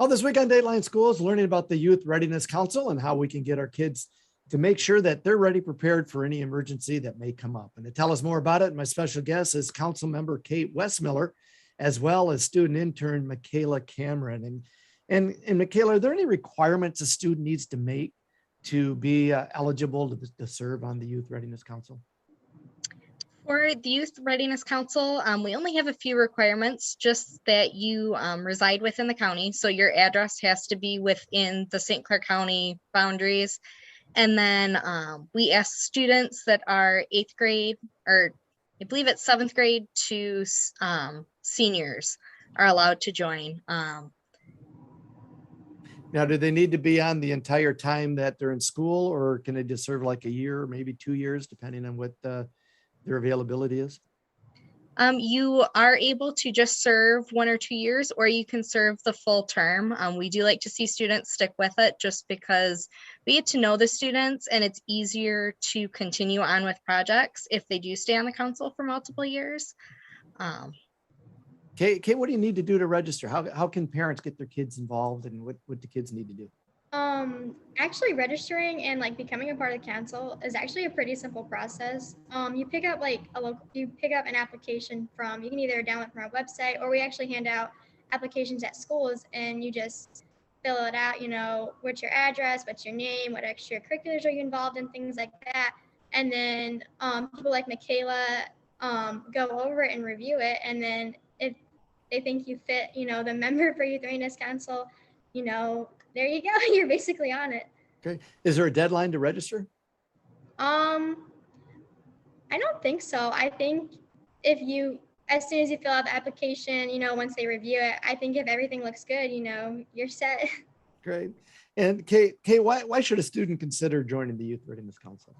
Well, this week on Dateline Schools, learning about the Youth Readiness Council and how we can get our kids to make sure that they're ready, prepared for any emergency that may come up. And to tell us more about it, my special guest is Council Member Kate Westmiller, as well as student intern Makayla Cameron. And Makayla, are there any requirements a student needs to make to be eligible to serve on the Youth Readiness Council? For the Youth Readiness Council, we only have a few requirements, just that you reside within the county. So your address has to be within the St. Clair County boundaries. And then we ask students that are 8th grade, or I believe it's 7th grade to seniors are allowed to join. Now, do they need to be on the entire time that they're in school, or can they just serve like a year, maybe 2 years, depending on what their availability is? You are able to just serve 1 or 2 years, or you can serve the full term. We do like to see students stick with it just because we get to know the students and it's easier to continue on with projects if they do stay on the council for multiple years. Kate, what do you need to do to register? How can parents get their kids involved, and what do kids need to do? Actually registering and like becoming a part of the council is actually a pretty simple process. You pick up an application you can either download from our website, or we actually hand out applications at schools, and you just fill it out, what's your address, what's your name, what extracurriculars are you involved in, things like that. And then people like Makayla go over it and review it, and then if they think you fit, the member for Youth Readiness Council, there you go. You're basically on it. Okay. Is there a deadline to register? I don't think so. I think as soon as you fill out the application, once they review it, I think if everything looks good, you're set. Great. And Kate, why should a student consider joining the Youth Readiness Council?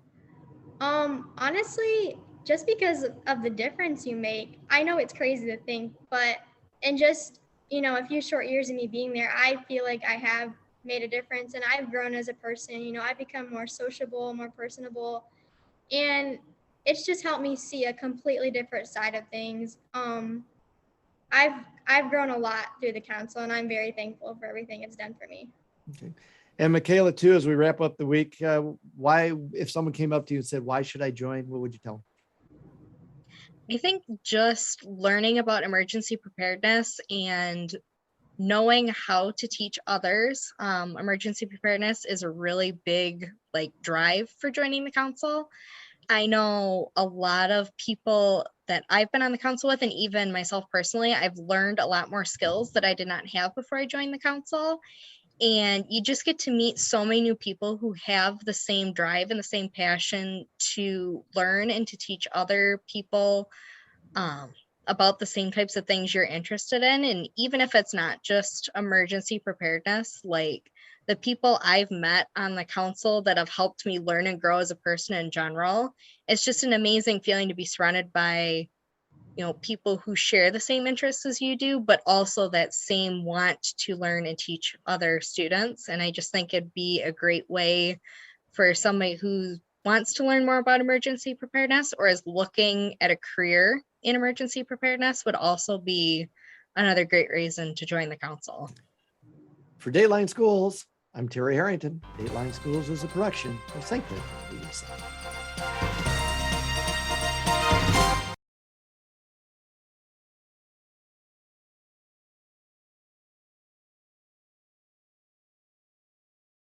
Honestly, just because of the difference you make. I know it's crazy to think, but in just, a few short years of me being there, I feel like I have made a difference, and I've grown as a person. I've become more sociable, more personable, and it's just helped me see a completely different side of things. I've grown a lot through the council, and I'm very thankful for everything it's done for me. Okay. And Makayla, too, as we wrap up the week, if someone came up to you and said, why should I join? What would you tell them? I think just learning about emergency preparedness and knowing how to teach others emergency preparedness is a really big drive for joining the council. I know a lot of people that I've been on the council with, and even myself personally, I've learned a lot more skills that I did not have before I joined the council. And you just get to meet so many new people who have the same drive and the same passion to learn and to teach other people about the same types of things you're interested in. And even if it's not just emergency preparedness, like the people I've met on the council that have helped me learn and grow as a person in general, it's just an amazing feeling to be surrounded by people who share the same interests as you do, but also that same want to learn and teach other students. And I just think it'd be a great way for somebody who wants to learn more about emergency preparedness or is looking at a career in emergency preparedness would also be another great reason to join the council. For Dateline Schools, I'm Terry Harrington. Dateline Schools is a production of St. Clair.